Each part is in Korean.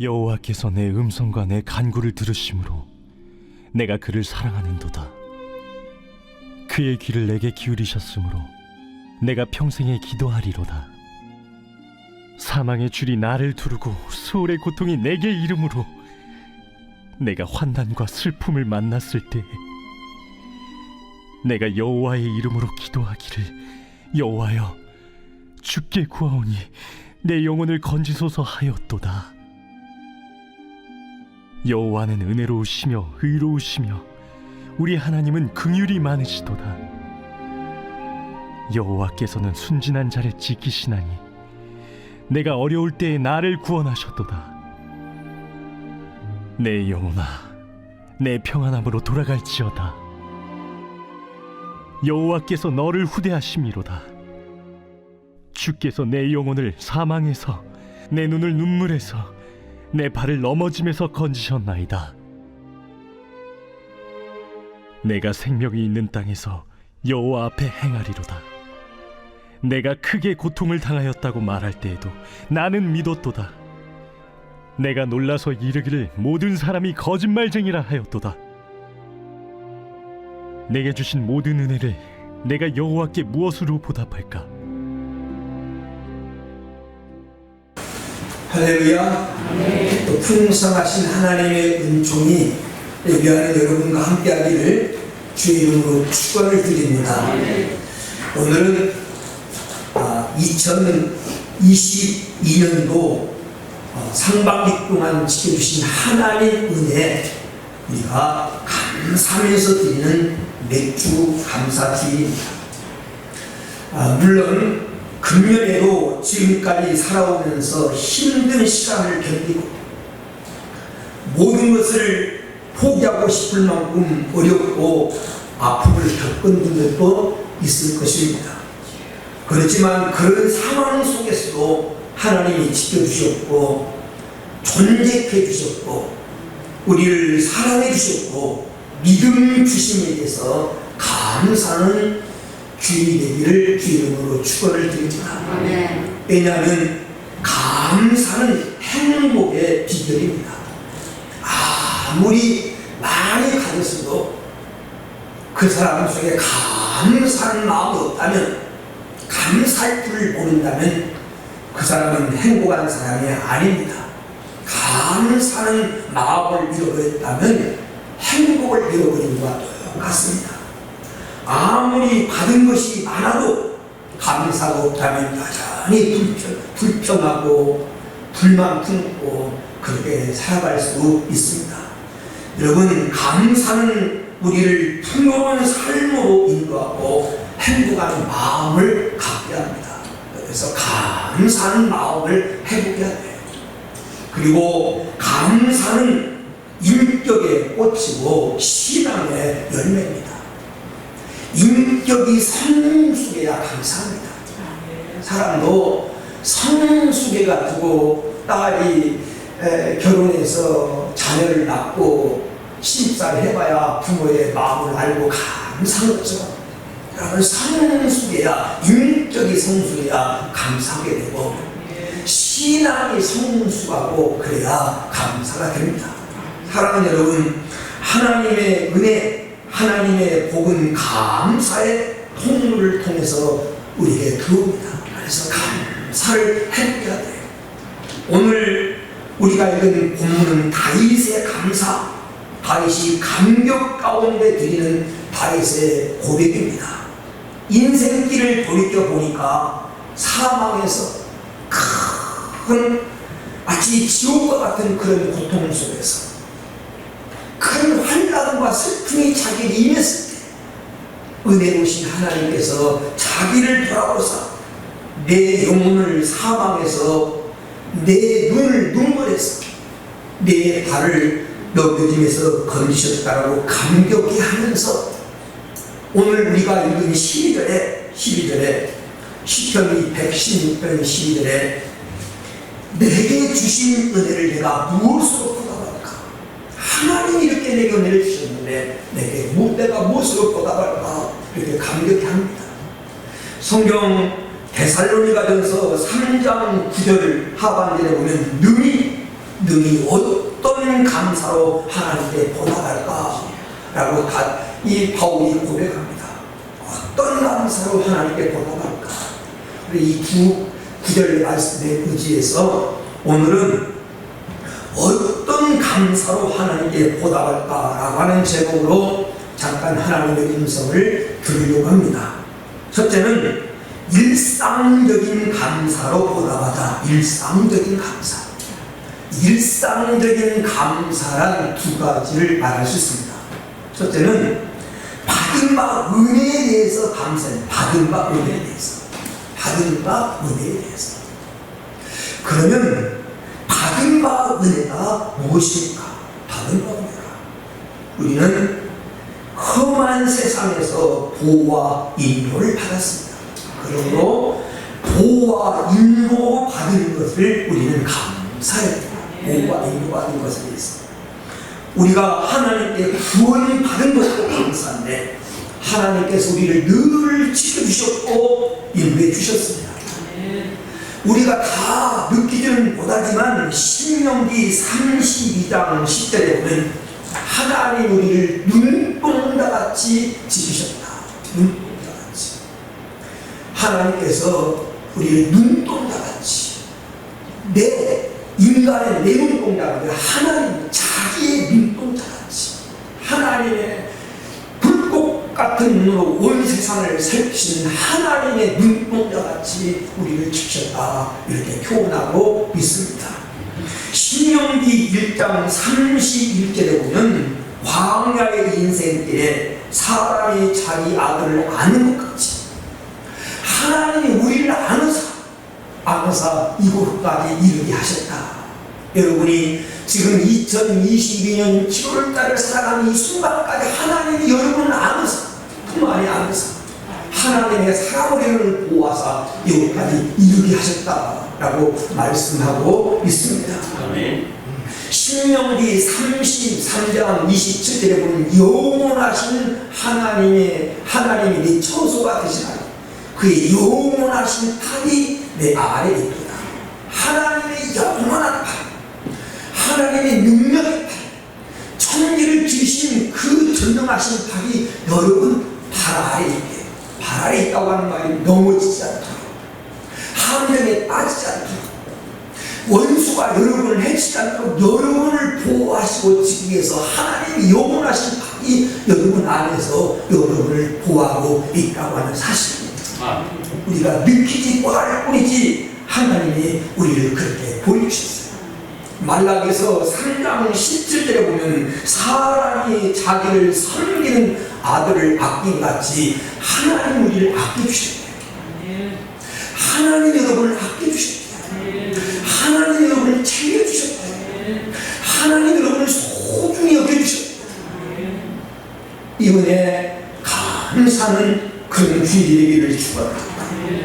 여호와께서 내 음성과 내 간구를 들으심으로 내가 그를 사랑하는도다. 그의 귀를 내게 기울이셨으므로 내가 평생에 기도하리로다. 사망의 줄이 나를 두르고 수월의 고통이 내게 이름으로 내가 환난과 슬픔을 만났을 때에 내가 여호와의 이름으로 기도하기를, 여호와여, 주께 구하오니 내 영혼을 건지소서 하였도다. 여호와는 은혜로우시며 의로우시며 우리 하나님은 긍휼이 많으시도다. 여호와께서는 순진한 자를 지키시나니 내가 어려울 때에 나를 구원하셨도다. 내 영혼아, 내 평안함으로 돌아갈지어다. 여호와께서 너를 후대하심이로다. 주께서 내 영혼을 사망에서, 내 눈을 눈물에서, 내 발을 넘어짐에서 건지셨나이다. 내가 생명이 있는 땅에서 여호와 앞에 행하리로다. 내가 크게 고통을 당하였다고 말할 때에도 나는 믿었도다. 내가 놀라서 이르기를 모든 사람이 거짓말쟁이라 하였도다. 내게 주신 모든 은혜를 내가 여호와께 무엇으로 보답할까? 할렐루야. 또 풍성하신 하나님의 은총이 예배하는 여러분과 함께하기를 주의 이름으로 축원을 드립니다. 오늘은 2022년도 상반기 동안 지켜주신 하나님 은혜, 우리가 감사하면서 드리는 맥주 감사주일입니다. 물론 금년에도 지금까지 살아오면서 힘든 시간을 견디고 모든 것을 포기하고 싶을 만큼 어렵고 아픔을 겪은 분들도 있을 것입니다. 그렇지만 그런 상황 속에서도 하나님이 지켜주셨고 존재해 주셨고 우리를 사랑해 주셨고 믿음 주심에 대해서 감사하는 주일이 되기를 주 이름으로 축원을 드립니다. 왜냐하면 감사는 행복의 비결입니다. 아무리 많이 가졌어도 그 사람 속에 감사하는 마음이 없다면, 감사할 줄을 모른다면 그 사람은 행복한 사람이 아닙니다. 감사하는 마음을 잃어버렸다면 행복을 잃어버린 것과 똑같습니다. 아무리 받은 것이 많아도 감사가 없다면 여전히 불평하고 불만 품고 그렇게 살아갈 수 있습니다. 여러분, 감사는 우리를 풍요로운 삶으로 인도하고 행복한 마음을 갖게 합니다. 그래서 감사하는 마음을 회복해야 돼요. 그리고 감사는 인격의 꽃이고 신앙의 열매입니다. 인격이 성숙해야 감사합니다. 사람도 성숙해가지고 딸이 결혼해서 자녀를 낳고 신입사를 해봐야 부모의 마음을 알고 감사하죠. 여러분, 성숙해야, 인격이 성숙해야 감사하게 되고 신앙이 성숙하고 그래야 감사가 됩니다. 사랑하는 여러분, 하나님의 은혜, 하나님의 복은 감사의 통로를 통해서 우리에게 들어옵니다. 그래서 감사를 해야 돼요. 오늘 우리가 읽은 본문은 다윗의 감사, 다윗이 감격 가운데 드리는 다윗의 고백입니다. 인생길을 돌이켜보니까 사망에서 큰 마치 지옥과 같은 그런 고통 속에서 큰 환난과 슬픔이 자기를 임했을 때 은혜로우신 하나님께서 자기를 돌아보사 내 영혼을 사망에서 내 눈을 눈물에서 내 발을 넘겨짐에서 건지셨다라고 감격해 하면서 오늘 우리가 읽은 12절에 시편이 116편 12절에 내게 주신 은혜를 내가 무엇으로 보답할까? 하나님이 이렇게 내게 은혜를 주셨는데 내가 무엇으로 보답할까? 이렇게 감격해 합니다. 성경 데살로니가전서 3장 9절 하반절에 보면 능히 어떤 감사로 하나님께 보답할까라고 이 바울이 고백합니다. 어떤 감사로 하나님께 보답할까? 이 9절 말씀에 의지해서 오늘은 어떤 감사로 하나님께 보답할까라고 하는 제목으로 잠깐 하나님의 음성을 들으려고 합니다. 첫째는 일상적인 감사로 보답하자. 일상적인 감사. 일상적인 감사란 두 가지를 말할 수 있습니다. 첫째는 받은 바 은혜에 대해서 감사해요. 받은 바 은혜에 대해서. 받은 바 은혜에 대해서. 그러면 받은 바 은혜가 무엇입니까? 받은 바 은혜가 우리는 험한 세상에서 보호와 인도를 받았습니다. 그러므로 보호와 인도 받은 것을 우리는 감사해야 됩니다. 보호와 인도 받은 것에 대해서 우리가 하나님께 구원받은 것도 감사한데 하나님께서 우리를 늘 지켜주셨고 인도해 주셨습니다. 우리가 다 느끼지는 못하지만 신명기 32장 10절에 보면 하나님 우리를 눈동자같이 지키셨다. 눈동자같이. 하나님께서 우리를 눈동자같이 인간의 내 눈동자가 아니라 하나님 자기의 눈동자같이 하나님의 불꽃 같은 눈으로 온 세상을 살피시는 하나님의 눈동자같이 우리를 지켰다 이렇게 표현하고 있습니다. 신명기 1장 31절에 보면 광야의 인생길에 사람이 자기 아들을 아는 것 같이 하나님이 우리를 아노사 이곳까지 이르게 하셨다. 여러분이 지금 2022년 7월달을 살아가는 이 순간까지 하나님이 여러분을 아노사 그만이 아노사 하나님의 사랑으로 보호하사 이곳까지 이르게 하셨다라고 말씀하고 있습니다. 아멘. 신명기 33장 27절에 보면 영원하신 하나님이 네 처소가 되시나니 그의 영원하신 팔이 내 아래에 있도다. 하나님의 영원한 팔, 하나님의 능력의 팔, 천지를 지으신 그 전능하신 팔이 여러분 발 아래에 있게 발 아래에 있다고 하는 말이 넘어지지 않도록 함정에 빠지지 않도록 원수가 여러분을 해치지 않도록 여러분을 보호하시고 지키기 위해서 하나님의 영원하신 팔이 여러분 안에서 여러분을 보호하고 있다고 하는 사실입니다. 우리가 느끼지 못할 뿐이지 하나님이 우리를 그렇게 보여주셨어요. 말라기서 3장 17절에 보면 사람이 자기를 섬기는 아들을 아낌같이 하나님 우리를 아껴주셨대요. 하나님 여러분을 아껴주셨대요. 하나님 여러분을 챙겨주셨대요. 하나님 여러분을 소중히 여겨주셨대요. 이 은혜 감사는 그런 주의 되기를 축원합니다.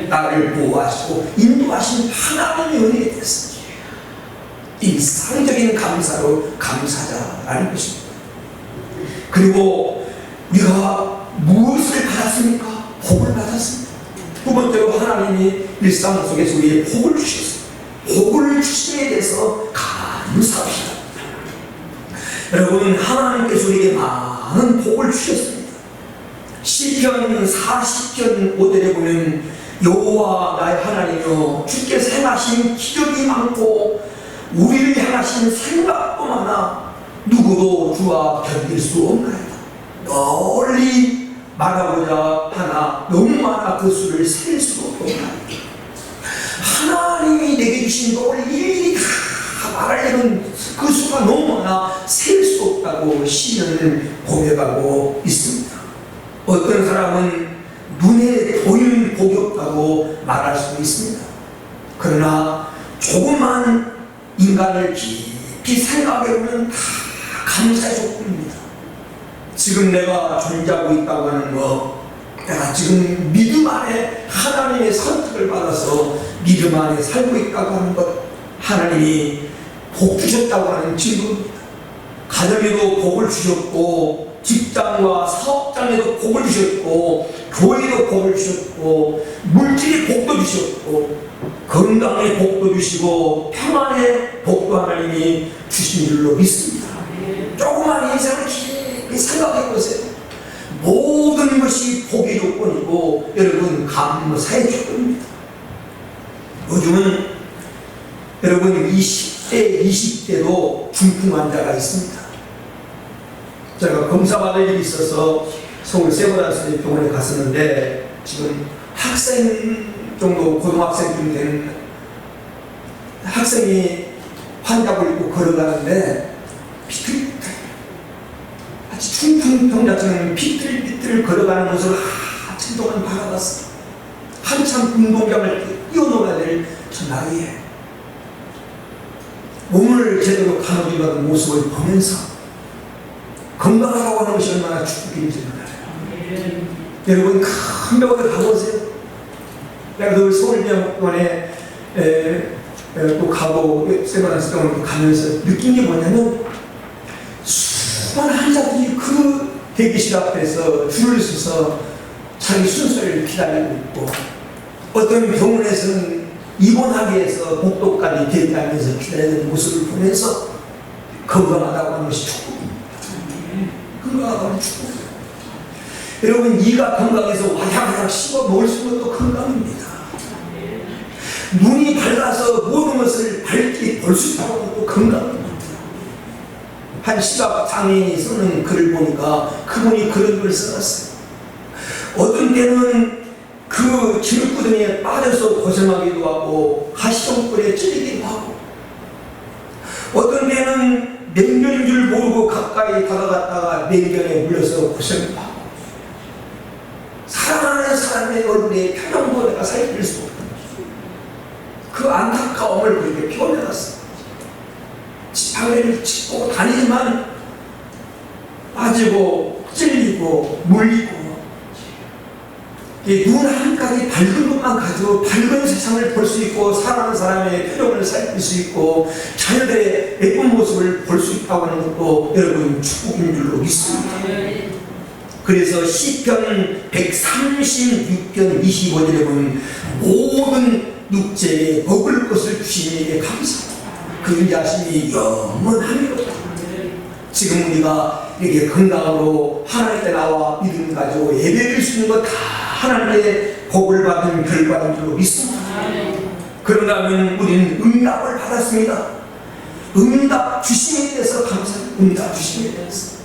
나를 보호하시고 인도하신 하나님의 은혜에 대해서 일상적인 감사로 감사자라는 것입니다. 그리고 우리가 무엇을 받았습니까? 복을 받았습니다. 두 번째로 하나님이 일상 속에서 우리에게 복을 주셨습니다. 복을 주심에 대해서 감사합니다. 여러분 하나님께서 우리에게 많은 복을 주셨습니다. 시편 40편 5절에 보면 여호와 나의 하나님이여 주께서 행하신 기적이 많고 우리를 향하신 생각도 많아 누구도 주와 견딜 수 없나이다. 널리 말하고자 하나 너무 많아 그 수를 셀 수도 없나이다. 하나님이 내게 주신 복을 일일이 다 말하려는 그 수가 너무 많아 셀 수 없다고 시인은 고백하고 있습니다. 어떤 사람은 눈에 보이는 복이 없다고 말할 수도 있습니다. 그러나 조그만 인간을 깊이 생각해보면 다 감사의 조건입니다. 지금 내가 존재하고 있다고 하는 것, 내가 지금 믿음 안에 하나님의 선택을 받아서 믿음 안에 살고 있다고 하는 것, 하나님이 복 주셨다고 하는 증거입니다. 가정에도 복을 주셨고 직장과 사업장에도 복을 주셨고 교회도 복을 주셨고 물질의 복도 주셨고 건강의 복도 주시고 평안의 복도 하나님이 주신 줄로 믿습니다. 조그만 인생을 깊이 생각해 보세요. 모든 것이 복의 조건이고 여러분 감사의 조건입니다. 요즘은 여러분 20대, 20대도 중풍 환자가 있습니다. 제가 검사받을 일이 있어서 서울 세브란스 병원에 갔었는데 지금 학생 정도 고등학생쯤 되는 학생이 환자를 입고 걸어가는데 비틀비틀 아주 중풍병자처럼 비틀비틀 걸어가는 모습을 한참 동안 바라봤어요. 한참 운동장을 뛰어놀아야 될 저 나이에 몸을 제대로 가누기는 모습을 보면서 건강하다고 하는 것이 얼마나 축복인지 몰라요. 여러분 큰 병원에 가보세요. 내가 늘 서울병원에 또 가고 세브란스 병원도 가면서 느낀 게 뭐냐면 수많은 환자들이 그 대기실 앞에서 줄을 서서 자기 순서를 기다리고 있고 어떤 병원에서는 입원하기 위해서 복도까지 대기하면서 기다리는 모습을 보면서 건강하다고 하는 것이 축복입니다. 건강하다고 하는 축복이에요. 여러분 이가 건강해서 와약와약 씹어 먹을 수 있는 것도 건강입니다. 눈이 밝아서 모든 것을 밝게 볼 수 있다고 하는 것도 건강입니다. 한 시각 장애인이 쓰는 글을 보니까 그분이 그런 글을 써놨어요. 어떤 때는 그 기름구덩이에 빠져서 고생하기도 하고 가시덤불에 찔리기도 하고 어떤 때는 냉면인 줄 모르고 가까이 다가갔다가 냉면에 물려서 고생도 하고 사랑하는 사람의 얼굴에 표정도 내가 살필 수 없다. 그 안타까움을 그렇게 표현해놨어요. 지팡이를 짚고 다니지만 빠지고 찔리고 물리고 눈 한 가지 밝은 것만 가지고 밝은 세상을 볼 수 있고 사랑하는 사람의 표정을 살필 수 있고 자녀들의 예쁜 모습을 볼 수 있다고 하는 것도 여러분 축복인 줄로 믿습니다. 그래서 시편 136편 25절에 보면 모든 육체에 먹을 것을 주신 이에게 감사합니다. 그 인자하심이 영원하리로다. 지금 우리가 이렇게 건강으로 하나님께 나와 믿음 가지고 예배드릴 수 있는 것 다 하나님의 복을 받은 결과인 줄로 믿습니다. 그러다면 우리는 응답을 받았습니다. 응답 주심에 대해서 감사합니다. 응답 주심에 대해서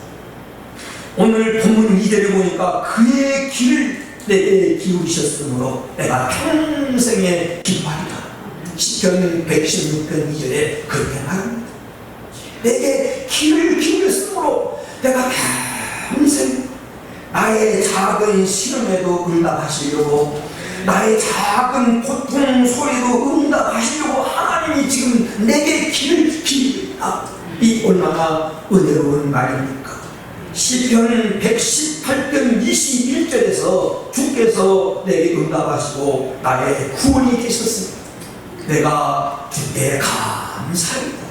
오늘 본문 2절에 보니까 그의 길을 내게 기울이셨으므로 내가 평생에 기뻐하리라. 시편 116편 2절에 그렇게 말합니다. 내게 길을 기울였으므로 내가 평생 나의 작은 시름에도 응답하시려고 나의 작은 고통 소리도 응답하시려고 하나님이 지금 내게 길을 기울였다. 이 얼마나 은혜로운 말입니까? 시편 118편 21절에서 주께서 내게 응답하시고 나의 구원이 되셨습니다. 내가 주께 감사합니다.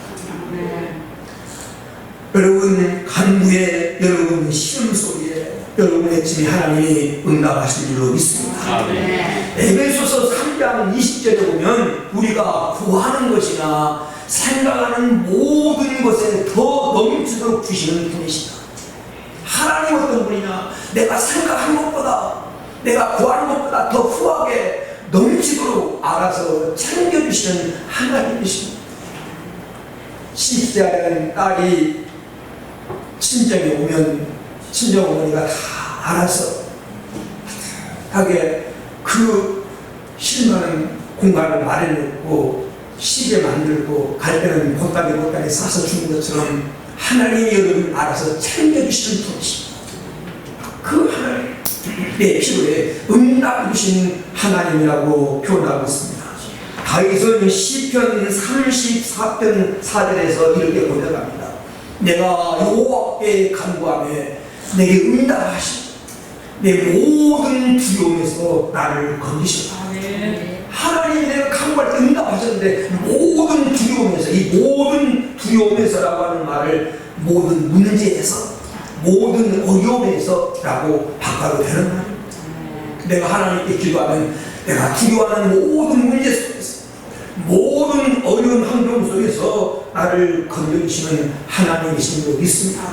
여러분 간구에 여러분 시름 소리에 여러분의 집에 하나님이 응답하실 줄로 믿습니다. 에베소서 3장 20절에 보면 우리가 구하는 것이나 생각하는 모든 것에 더 넘치도록 주시는 분이시다. 하나님 어떤 분이냐? 내가 생각한 것보다 내가 구하는 것보다 더 후하게 넘치도록 알아서 챙겨주시는 하나님이십니다. 시집자라는 딸이 친정에 오면 친정 어머니가 다 알아서 하게 그 실망하는 공간을 마련했고 시계 만들고 갈 때는 보따리 싸서 주는 것처럼 하나님이 여러분 알아서 챙겨주시는 분이십니다. 그 하나님 내 필요에 응답 주신 하나님이라고 표현하고 있습니다. 다윗은 시편 34편 4절에서 이렇게 고백합니다. 내가 여호와께 간구하며 내게 응답하시고 내 모든 두려움에서 나를 건지셨다. 하나님이 내가 간구할 때 응답하셨는데 모든 두려움에서 이 모든 두려움에서라고 하는 말을 모든 문제에서 모든 어려움에서라고 바꿔도 되는 말입니다. 내가 하나님께 기도하면 내가 두려워하는 모든 문제 속에서, 모든 어려운 환경 속에서 나를 건져주시는 하나님이신 줄 믿습니다.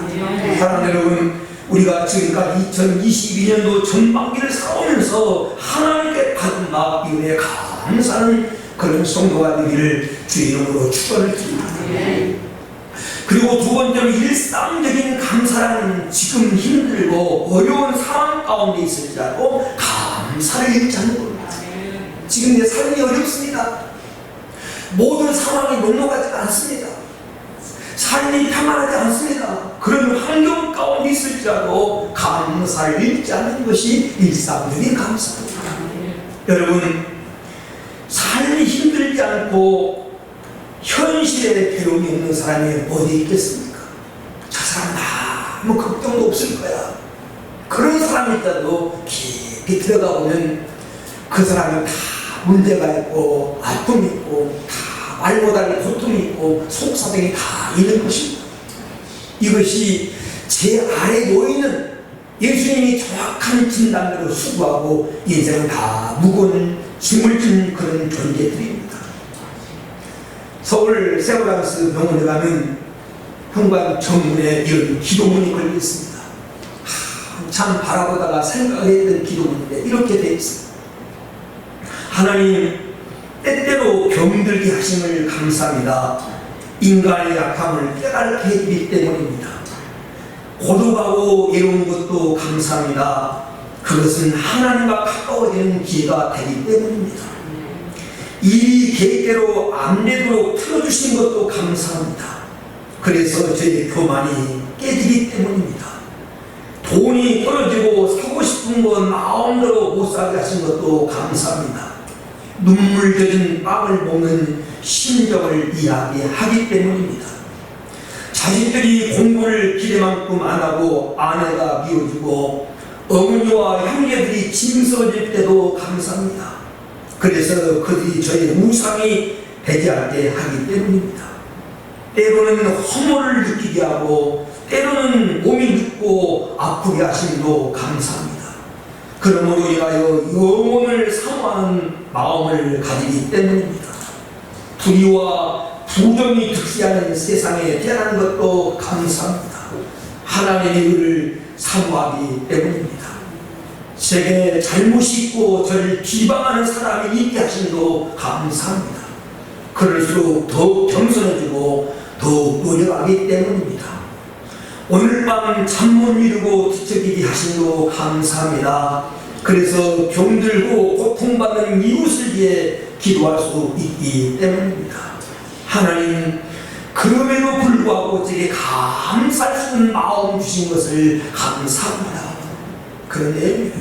사랑하는 여러분, 우리가 지금까지 2022년도 전반기를 살아오면서 하나님께 받은 바 이후에 감사하는 그런 성도가 되기를 주의 이름으로 축원을 드립니다. 그리고 두 번째로 일상적인 감사라는 지금 힘들고 어려운 상황 가운데 있을지라도 감사를 잃지 않는 겁니다. 지금 내 삶이 어렵습니다. 모든 상황이 녹록하지가 않습니다. 삶이 평안하지 않습니다. 그런 환경 가운데 있을지라도 감사를 잃지 않는 것이 일상적인 감사입니다. 여러분, 삶이 힘들지 않고 현실에 괴로움이 없는 사람이 어디 있겠습니까? 저 사람 아무 걱정도 없을 거야. 그런 사람이 있다도 깊이 들어가 보면 그 사람은 다 문제가 있고 아픔이 있고 다 말 못할 고통이 있고 속사정이 다 있는 것입니다. 이것이 제 아래 놓이는 예수님이 정확한 진단대로 수고하고 인생은 다 무거운 짐을 진 그런 존재들입니다. 서울 세브란스 병원에 가면 현관 정문에 이런 기도문이 걸려 있습니다. 참 바라보다가 생각했던 기도문인데 이렇게 되어 있습니다. 하나님, 때때로 병들게 하심을 감사합니다. 인간의 약함을 깨닫게 해주기 때문입니다. 고독하고 외로운 것도 감사합니다. 그것은 하나님과 가까워지는 기회가 되기 때문입니다. 일이 계획대로 안 되도록 틀어주신 것도 감사합니다. 그래서 저의 교만이 깨지기 때문입니다. 돈이 떨어지고 사고 싶은 것 마음대로 못 사게 하신 것도 감사합니다. 눈물 젖은 빵을 먹는 심정을 이야기하기 때문입니다. 자식들이 공부를 기대만큼 안 하고 아내가 미워주고 어머니와 형제들이 짐스러질 때도 감사합니다. 그래서 그들이 저의 우상이 되지 않게 하기 때문입니다. 때로는 허물을 느끼게 하고 때로는 몸이 눕고 아프게 하심도 감사합니다. 그러므로 인하여 영혼을 사모하는 마음을 가지기 때문입니다. 불의와 부정이 득세하는 세상에 태어난 것도 감사합니다. 하나님의 의를 사모하기 때문입니다. 제게 잘못이 있고 저를 비방하는 사람이 있게 하심도 감사합니다. 그럴수록 더욱 겸손해지고 더욱 노력하기 때문입니다. 오늘 밤 잠 못 이루고 뒤척이게 하심도 감사합니다. 그래서 병들고 고통받는 이웃을 위해 기도할 수 있기 때문입니다. 하나님, 그럼에도 불구하고 제게 감사할 수 있는 마음 주신 것을 감사합니다. 그런데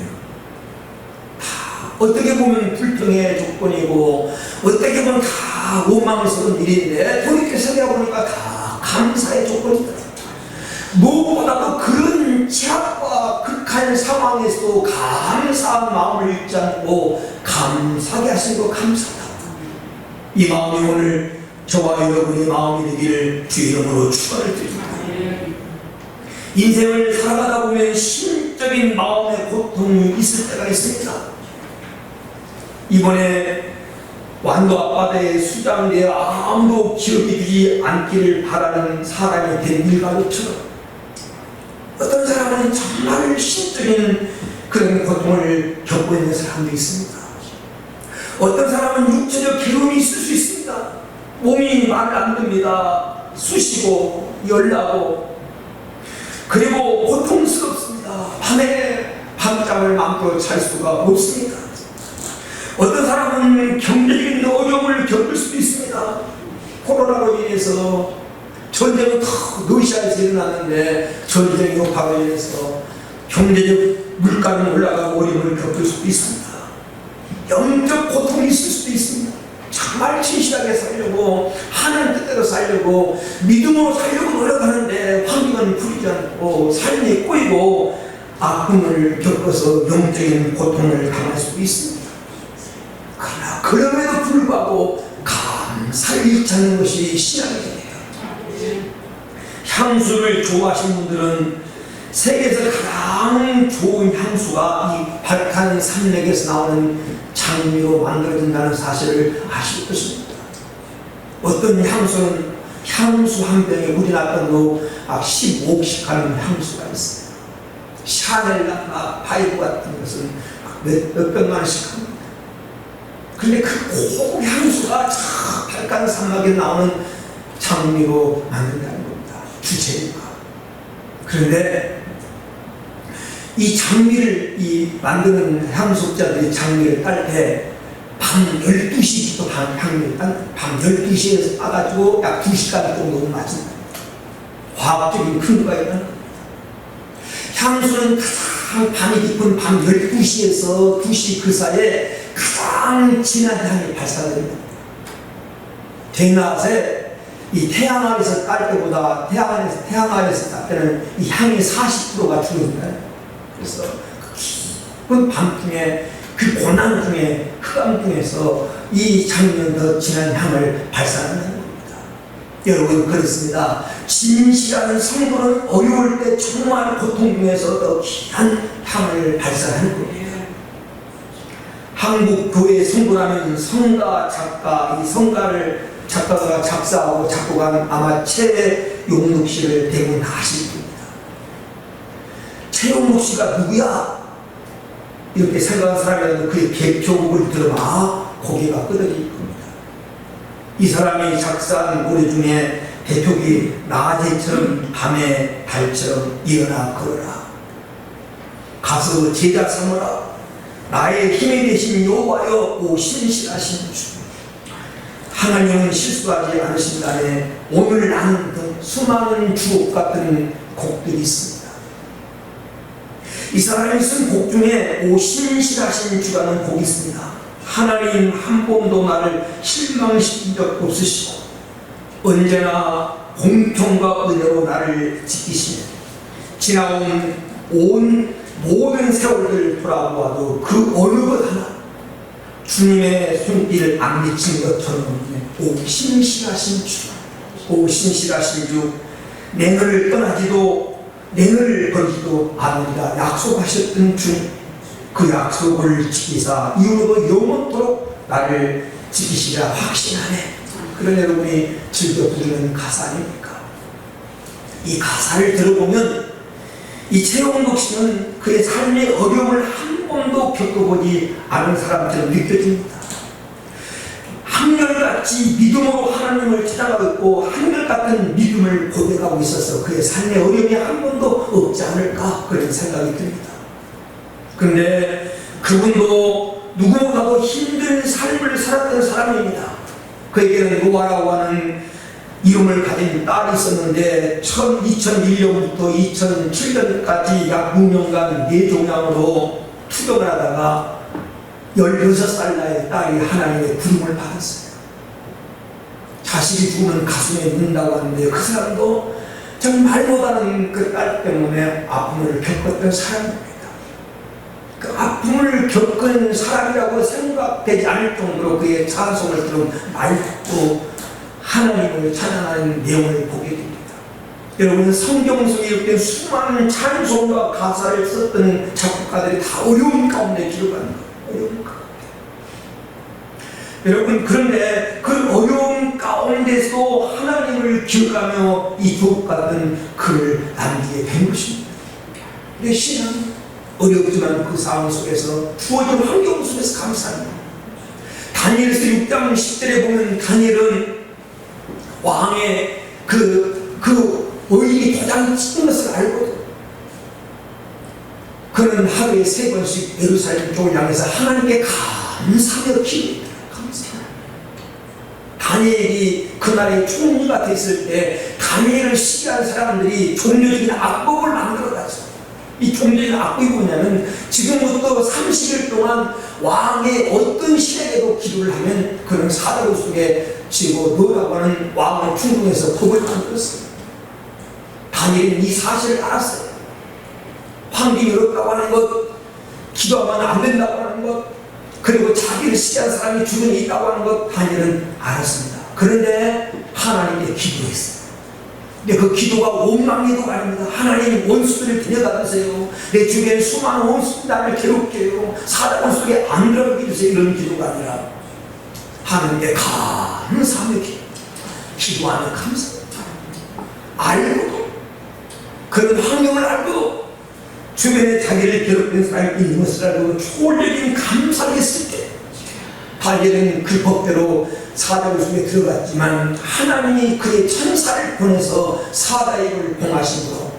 어떻게 보면 불평의 조건이고 어떻게 보면 다 원망스러운 일인데 돌이켜 생각해보니까 다 감사의 조건이다. 무엇보다도 그런 제약과 극한 상황에서도 감사한 마음을 잃지 않고 감사하게 하신 것 감사하다. 이 마음이 오늘 저와 여러분의 마음이 되기를 주의 이름으로 축원을 드립니다. 인생을 살아가다 보면 심적인 마음의 고통이 있을 때가 있습니다. 이번에 완도 앞바다에 수장되어 아무도 기억이 되지 않기를 바라는 사람이 된 일가로처럼 어떤 사람은 정말 심적인 그런 고통을 겪고 있는 사람도 있습니다. 어떤 사람은 육체적 괴로움이 있을 수 있습니다. 몸이 말 안 됩니다. 쑤시고 열나고 그리고 고통스럽습니다. 밤에 밤잠을 마음껏 잘 수가 없습니다. 어떤 사람은 경제적인 어려움을 겪을 수도 있습니다. 코로나로 인해서 전쟁은 더 러시아에서 일어났는데 전쟁 여파로 인해서 경제적 물가는 올라가고 어려움을 겪을 수도 있습니다. 영적 고통이 있을 수도 있습니다. 정말 진실하게 살려고 하나님 뜻대로 살려고 믿음으로 살려고 노력하는데 환경은 풀리지 않고 삶이 꼬이고 아픔을 겪어서 영적인 고통을 당할 수도 있습니다. 그러나 그럼에도 불구하고 감사를 잃지 않는 것이 신앙이에요. 향수를 좋아하시는 분들은 세계에서 가장 좋은 향수가 이 발칸 산맥에서 나오는 장미로 만들어진다는 사실을 아실 것입니다. 어떤 향수는 향수 한 병에 우리나라 돈으로 15억씩 하는 향수가 있어요. 샤넬이나 바이브 같은 것은 몇백만 원씩 합니다. 근데 그 고급 향수가 저 발칸 산맥에 나오는 장미로 만든다는 겁니다. 주체니까. 그런데 이 장미를 만드는 향수업자들이 장미를 딸 때 밤 12시부터 밤 12시에서 따가지고 약 2시간 정도 맞습니다. 과학적인 근거가 있는 겁니다. 향수는 가장 밤이 깊은 밤 12시에서 2시 그 사이에 가장 진한 향이 발산됩니다. 대낮에 이 태양 아래서 딸 때보다 태양 아래서 딸 때는 이 향이 40%가 줄어든다. 그래서 그 밤중에 그 고난 중에 흑암 중에서 이 장미는 더 진한 향을 발산하는 겁니다. 여러분 그렇습니다. 진실한 성도는 어려울 때 정말 고통 중에서 더 귀한 향을 발산하는 겁니다. 한국 교회 성도라면 성가 작가 이 성가를 작가가 작사하고 작곡한 아마 최용록 씨를 대부분 아실 겁니다. 최용록 씨가 누구야? 이렇게 생각하는 사람이라도 그의 개표곡을 들으면 고개가 끄덕일 겁니다. 이 사람이 작사한 노래 중에 대표곡이 낮에처럼 밤에 달처럼 일어나 걸어라. 가서 제자 삼으라. 나의 힘이 되신 여호와여 오 신실하신 주. 하나님은 실수하지 않으신다네. 오늘 나는 등 수많은 주옥 같은 곡들이 있습니다. 이 사람이 쓴 곡 중에 오 신실하신 주라는 곡이 있습니다. 하나님 한 번도 나를 실망시킨 적 없으시고 언제나 공평과 은혜로 나를 지키시네. 지나온 온 모든 세월을 돌아보아도 그 어느 것 하나 주님의 손길을 안 미친 것처럼 오 신실하신 주, 오 신실하신 주, 내 너를 떠나지도 내 너를 버리지도 않으리라 약속하셨던 주님, 그 약속을 지키사 이후로도 영원토록 나를 지키시라 확신하네. 그런 여러분이 즐겨 부르는 가사 아닙니까? 이 가사를 들어보면 이 최용록 씨는 그의 삶의 어려움을 한 번도 겪어보지 않은 사람처럼 느껴집니다. 한결같이 믿음으로 하나님을 찾아가고 있고 한결같은 믿음을 고백하고 있어서 그의 삶의 어려움이 한 번도 없지 않을까 그런 생각이 듭니다. 그런데 그분도 누구보다도 힘든 삶을 살았던 사람입니다. 그에게는 노아라고 하는 이름을 가진 딸이 있었는데 2001년부터 2007년까지 약 6년간 뇌종양으로 투병을 하다가 16살 나이의 딸이 하나님의 부름을 받았어요. 자식이 죽으면 가슴에 묻는다고 하는데 그 사람도 정말 못하는 그 딸 때문에 아픔을 겪었던 사람입니다. 그 아픔을 겪은 사람이라고 생각되지 않을 정도로 그의 찬송을 들으면 맑고 하나님을 찬양하는 내용을 보게 됩니다. 여러분 성경 속에 이렇게 수많은 찬송과 가사를 썼던 작곡가들이 다 어려운 가운데 기록한 거예요. 어려운 가운데. 여러분 그런데 그 어려운 가운데서도 하나님을 기억하며 이 조국 같은 글을 남기게 된 것입니다. 내 신은 어렵지만 그 상황 속에서 주어진 환경 속에서 감사합니다. 다니엘서 6장 10절에 보면 다니엘은 왕의 그 의인이 도장 찍은 것을 알거든. 그는 하루에 3번씩 예루살렘 쪽을 향해서 하나님께 감사하며 기도했다. 감사합니다. 다니엘이 그날의 총리가 됐을 때 다니엘을 시기한 사람들이 종교적인 악법을 만들어놨어요. 이 종교적인 악법이 뭐냐면 지금부터 30일 동안 왕의 어떤 신에게도 기도를 하면 그는 사다리 속에 지고 너라고 하는 왕을 충동해서 법을 만들었어요. 다니엘은 이 사실을 알았어요. 환경이 어렵다고 하는 것, 기도하면 안 된다고 하는 것, 그리고 자기를 시기한 사람이 주변에 있다고 하는 것 다니엘은 알았습니다. 그런데 하나님께 기도했어요. 근데 그 기도가 원망기도가 아닙니다. 하나님, 원수들을 데려가주세요. 내 주변에 수많은 원수들이 나를 괴롭게 해요. 사단 속에 안 들어가게 해주세요. 이런 기도가 아니라 하는데 감사하며 기도하면 감사합니다. 알고도, 그런 환경을 알고도 주변에 자기를 괴롭히는 사람이 있는 것을 알고 초월적인 감사를 했을 때 다니엘은 그 법대로 사자굴 속에 들어갔지만 하나님이 그의 천사를 보내서 사자굴을 봉하심으로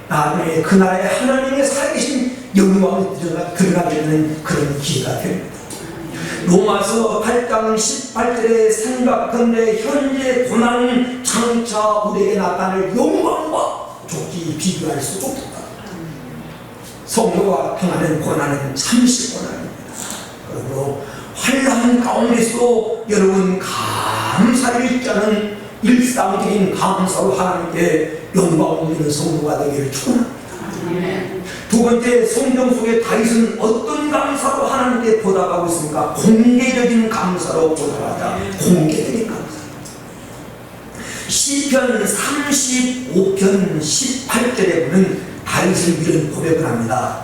나중에 그 나라의 하나님의 살아계신 영광을 드러나게 되는 그런 기회가 됩니다. 로마서 8장 18절에 생각컨대 현재 고난은 장차 우리에게 나타날 영광과 좋게 비교할 수 없다. 성도가 당하는 고난은 잠시 고난입니다. 그리고 환난 가운데서도 여러분 감사를 잊자는 일상적인 감사로 하나님께 영광을 드리는 성도가 되기를 축원합니다. 두 번째, 성경 속에 다윗은 어떤 감사로 하나님께 보답하고 있습니까? 공개적인 감사로 보답하자. 공개적인 감사. 시편 35편 18절에 보면 다윗은 이런 고백을 합니다.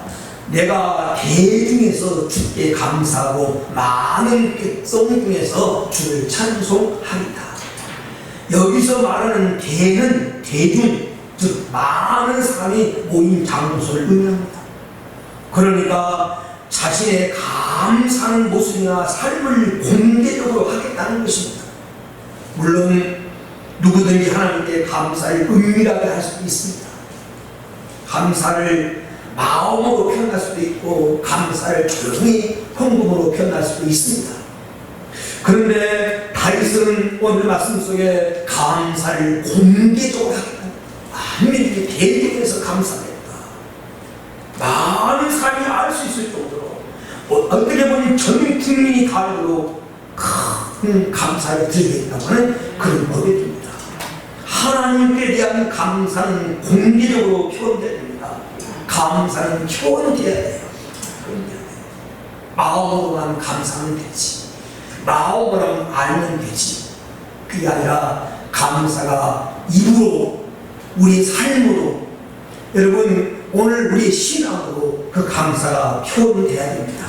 내가 대중에서 주께 감사하고 많은 백성 중에서 주를 찬송합니다. 여기서 말하는 대는 대중, 즉 많은 사람이 모인 장소를 의미합니다. 그러니까 자신의 감사하는 모습이나 삶을 공개적으로 하겠다는 것입니다. 물론 누구든지 하나님께 감사를 은밀하게 할 수도 있습니다. 감사를 마음으로 표현할 수도 있고 감사를 조용히 헌금으로 표현할 수도 있습니다. 그런데 다윗은 오늘 말씀 속에 감사를 공개적으로 하겠다. 하나님께 대중에서 감사했다. 많은 사람이 알 수 있을 정도로 어떻게 보면 전 국민이 다 알도록 큰 감사를 드리겠다고 하는 그런 고백입니다. 하나님께 대한 감사는 공개적으로 표현돼야 됩니다. 감사는 표현돼야 돼요. 마음으로만 감사하면 되지, 마음으로만 알면 되지. 그게 아니라 감사가 입으로, 우리 삶으로, 여러분 오늘 우리의 신앙으로 그 감사가 표현돼야 됩니다.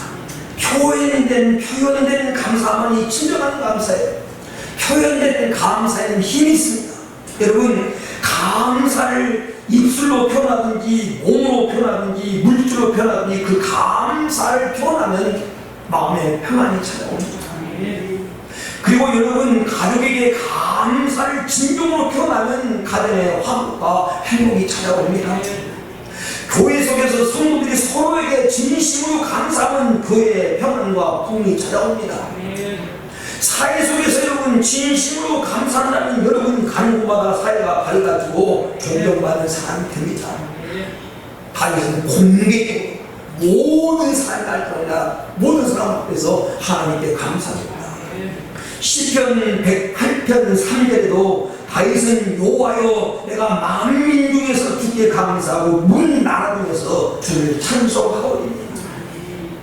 표현된 감사만이 진정한 감사예요. 표현된 감사에는 힘이 있습니다. 여러분 감사를 입술로 표현하든지 몸으로 표현하든지 물질로 표현하든지 그 감사를 표현하면 마음에 평안이 찾아옵니다. 그리고 여러분 가족에게 감사를 진정으로 표현하면 가정에 화목과 행복이 찾아옵니다. 교회 속에서 성도들이 서로에게 진심으로 감사하면 교회에 평안과 부흥이 찾아옵니다. 사회 속에서 여러분 진심으로 감사한다면 여러분 가는 곳마다 사회가 밝아지고 존경받는 사람이 됩니다. 다윗은 공개적으로 모든 사람이 알거나 모든 사람 앞에서 하나님께 감사합니다. 시편 108편 3절에도 다윗은 여호와여 내가 만민 중에서 주께 감사하고 문 나라 중에서 주를 찬송하오리니.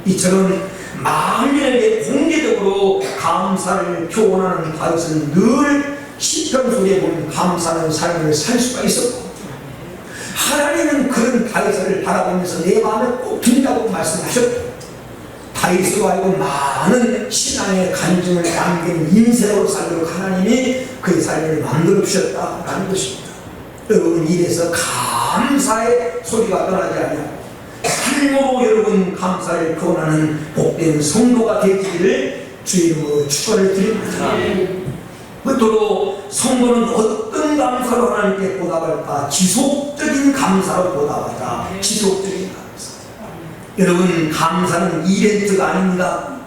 이처럼 만민에게 공개적으로 감사를 표현하는 다윗은 늘 시편 속에 보면 감사하는 삶을 살 수가 있었고, 하나님은 그런 다윗을 바라보면서 내 마음에 꼭 든다고 말씀하셨고, 다윗으로 하여금 많은 신앙의 간증을 남긴 인생으로 살도록 하나님이 그의 삶을 만들어 주셨다라는 것입니다. 여러분 이래서 감사의 소리가 떠나지 않냐고 삶으로 여러분 감사를 표현하는 복된 성도가 되기를 주의 이름으로 축원을 드립니다. 끝으로 성도는 어떤 감사로 하나님께 보답할까? 지속적인 감사로 보답하자. 지속적인 감사. 여러분 감사는 이벤트가 아닙니다.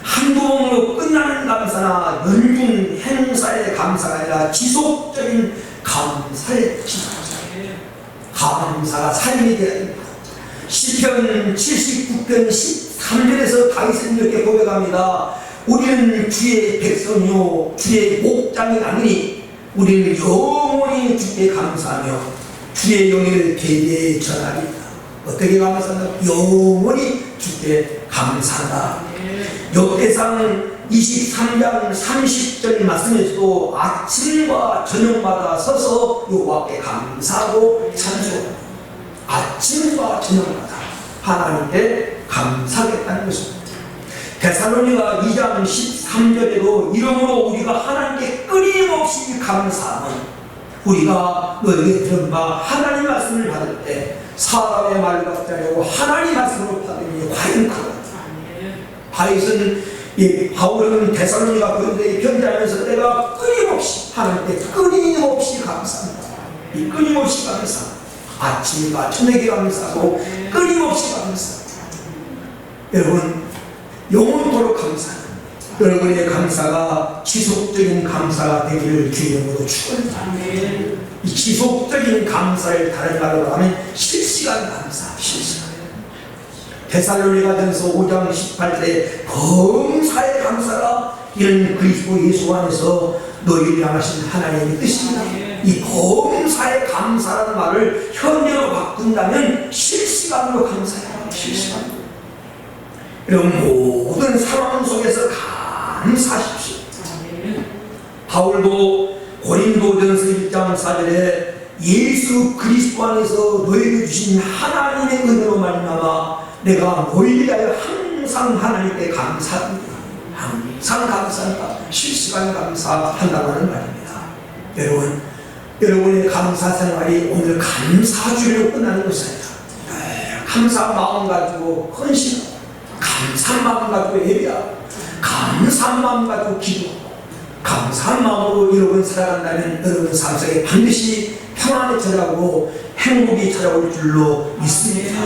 한두 번으로 끝나는 감사나 연중 행사의 감사가 아니라 지속적인 감사의 감사가 삶이 되어야 됩니다. 시편 79편 13절에서 다윗은 이렇게 고백합니다. 우리는 주의 백성이요 주의 목장이 아니니 우리는 영원히 주께 감사하며 주의 영예를 대대에 전하리이다. 어떻게 감사한다? 영원히 주께 감사한다. 역대상 23장 30절 말씀에서도 아침과 저녁마다 서서 여호와께 감사하고 찬송합니다. 아침과 저녁마다 하나님께 감사하겠다는 것입니다. 데살로니가 2장 13절에도 이러므로 우리가 하나님께 끊임없이 감사하면 우리가 너에게 들은 바 하나님 말씀을 받을 때 사람의 말 같지 않고 하나님 말씀으로 받으니 과연 그렇다. 바울은 데살로니가 교회에 편지하면서 내가 끊임없이 하나님께 끊임없이 감사합니다. 이 끊임없이 감사합니다. 아침과 저녁에 감사하고 끊임없이 감사합니다. 여러분 영원토록 감사합니다. 여러분의 감사가 지속적인 감사가 되기를 주의 이름으로 축원합니다. 이 지속적인 감사를 다른 말로 하면 실시간 감사, 실시간. 데살로니가전서 5장 18절에 범사의 감사가 이런 그리스도 예수 안에서 너희를 향하신 하나님의 뜻입니다. 이 범사의 감사라는 말을 현재로 바꾼다면 실시간으로 감사해요. 실시간으로. 여러분 모든 상황 속에서 감사하십시오. 바울도 고린도전서 1장 4절에 예수 그리스도 안에서 너희에게 주신 하나님의 은혜로 말미암아 내가 너희를 위하여 항상 하나님께 감사합니다. 항상 감사한다. 실시간 감사한다고 하는 말입니다. 여러분의 감사 생활이 오늘 감사주의로 끝나는 것입니다. 감사 마음 가지고 헌신하고 감사한 마음 가지고 예배하고 감사한 마음 가지고 기도하고 감사한 마음으로 여러분 살아간다면 여러분 삶 속에 반드시 평안이 찾아오고 행복이 찾아올 줄로 믿습니다.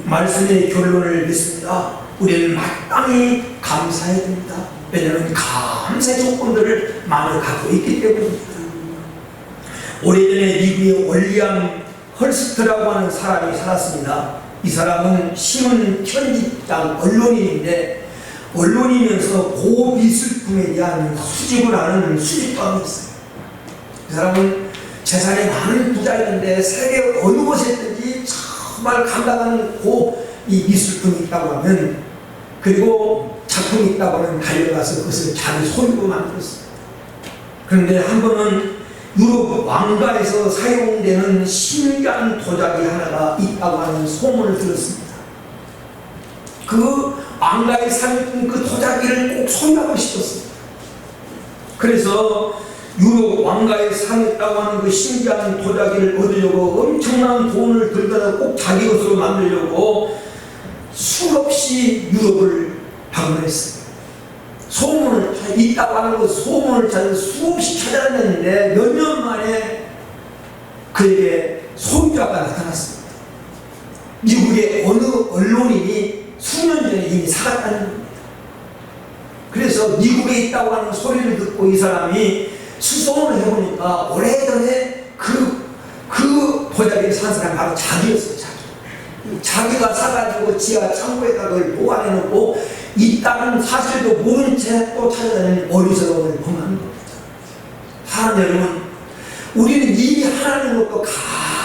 말씀의 결론을 믿습니다. 우리는 마땅히 감사해야 됩니다. 왜냐하면 감사의 조건들을 마음에 갖고 있기 때문입니다. 오래전에 미국의 올리엄 헐스트라고 하는 사람이 살았습니다. 이 사람은 신문 편집장 언론인인데 언론이면서 고미술품에 대한 수집을 하는 수집가가 있어요. 이 사람은 재산이 많은 부자였는데 세계 어느 곳에 있든지 정말 감당하는 이 미술품이 있다고 하면 그리고 작품이 있다고 하면 달려가서 그것을 자기 손으로 만들었어요. 그런데 한 번은 유럽 왕가에서 사용되는 신기한 도자기 하나가 있다고 하는 소문을 들었습니다. 그 왕가에 사용된 그 도자기를 꼭 소유하고 싶었습니다. 그래서 유럽 왕가에 사용했다고 하는 그 신기한 도자기를 얻으려고 엄청난 돈을 들여다 꼭 자기 것으로 만들려고 수없이 유럽을 방문했어요. 소문을 있다고 하는 그 소문을 찾아서 수없이 찾아다녔는데 몇 년 만에 그에게 소유자가 나타났습니다. 미국의 어느 언론인이 수년 전에 이미 사갔다는 겁니다. 그래서 미국에 있다고 하는 소리를 듣고 이 사람이 수소문을 해보니까 오래전에 그 도자기를 산 사람이 바로 자기였어요. 자기가 사가지고 지하 창고에다 그걸 보관해놓고 있다는 사실도 모른 채 또 찾아다니는 어리석음을 범하는 겁니다. 사랑 여러분, 우리는 이미 하나님으로부터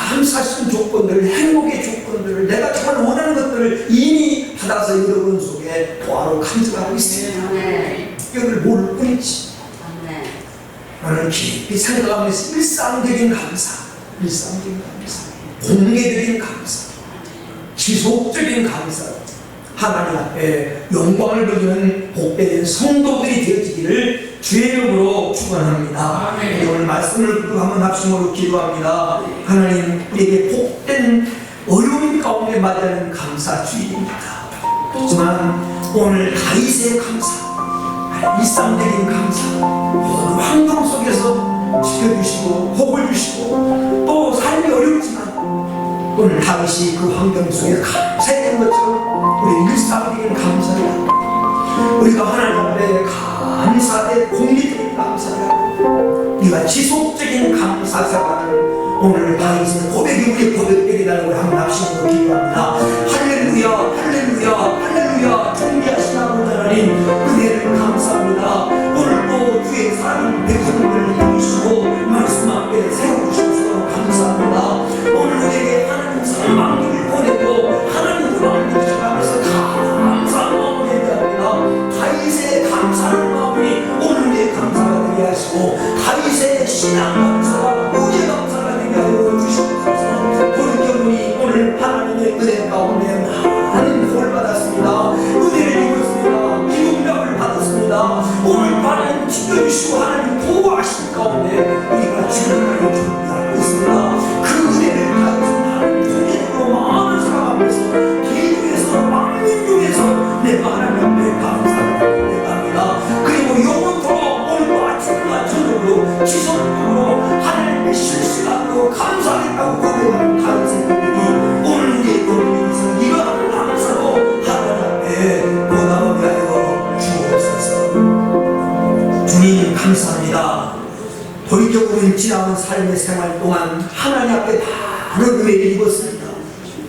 감사하신 조건들을, 행복의 조건들을, 내가 정말 원하는 것들을 이미 받아서 여러분 속에 보아로 감사하고 있습니다. 이걸 모를 뿐이지. 나는 깊이 생각하면서 일상적인 감사, 공개적인 감사, 지속적인 감사, 하나님 앞에 영광을 돌리는 복된 성도들이 되어지기를 주의 이름으로 축원합니다. 오늘 말씀을 듣고 한번 합심으로 기도합니다. 하나님, 우리에게 복된 어려운 가운데 맞이하는 감사 주일입니다. 하지만 오늘 다윗의 감사, 일상적인 감사, 모든 환경 속에서 지켜주시고 복을 주시고 또 삶이 어렵지만 오늘 다윗이 그 환경 속에 감사했던 것처럼 우리 일상적인 감사를 우리가 하나님 앞에 감사의 공리적인 감사를 우리가 지속적인 감사 생활을 오늘 다윗의 고백이 우리의 고백되리라고 한번 합심으로 기도합니다. 할렐루야, 할렐루야, 할렐루야. 존귀하신 아버지 하나님, 은혜를 감사합니다. 오늘도 주의 사랑 백성들을 이루시고 말씀 앞에 세워주셔서 감사합니다. 오늘 우리에게 하나님 사랑을 보내고 하나님 사랑을 주셔서 감사한 마음을 예배합니다. 다윗의 감사하는 신앙 감사가 우리의 감사가 되게 하여 주시옵소서. 돌이켜보니 오늘 하나님의 은혜 가운데 많은 복을 받았습니다. 은혜를 입었습니다. 기쁨감을 받았습니다. 오늘 밤에 지켜주시고 하나님 보호하신 가운데 우리가 주님을 준비하고 있습니다. 그 은혜를 가지고 하나님 통일으로 많은 사람 앞에서 대중에서 만민 중에서 내가 하나님 앞에 감사를 고백합니다. 그리고 영원토록 오늘과 아침과 저녁으로 지속적으로 하나님의 실시간으로 감사했다고 고백하는 다른 생각들이 오늘 우리의 영혼에서 이러한 감사로 하나님 앞에 보답하게 하여 주옵소서. 주님 감사합니다. 돌이켜보면 지나온 삶의 생활 동안 하나님 앞에 많은 은혜를 입었습니다.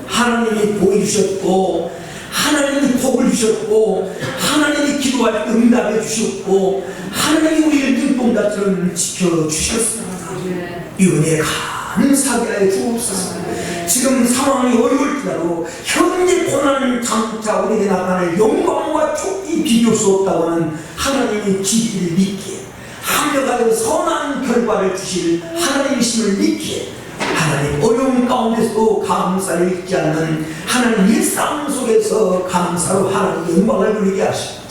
하나님이 복을 주셨고 하나님이 복을 주셨고 하나님이 기도할 때 응답해 주셨고 하나님이 우리를 눈동자처럼 지켜주셨습니다. 이 은혜에 감사하게 하여 주옵소서. 지금 상황이 어려울지라도 현재 고난 장차 우리에게 나타날 영광과 촉기 비교할 수 없다고 하는 하나님의 지혜를 믿기에 합력하여 선한 결과를 주실 하나님이심을 믿기에 하나님 어려운 가운데서도 감사를 잊지 않는 하나님 일상 속에서 감사로 하나님 영광을 누리게 하시고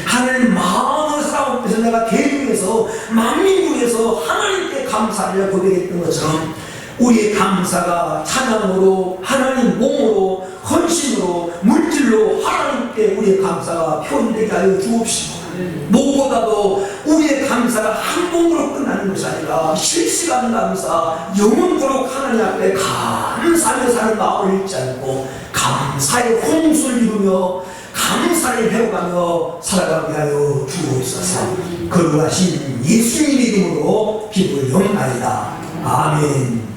하나님 많은 사람 앞에서 내가 대중에서 만민 중에서 하나님께 감사를 고백했던 것처럼 우리의 감사가 찬양으로 하나님 몸으로 헌신으로 물질로 하나님께 우리의 감사가 표현되게 하여 주옵시고 무엇보다도 우리의 감사가 한 번으로 끝나는 것이 아니라 실시간 감사 영원토록 하나님 앞에 감사하며 사는 마음을 잃지 않고 감사의 홍수를 이루며 감사를 해오가며 살아가게 하여 주옵소서. 거룩하신 예수님의 이름으로 기도하옵나이다. 아멘.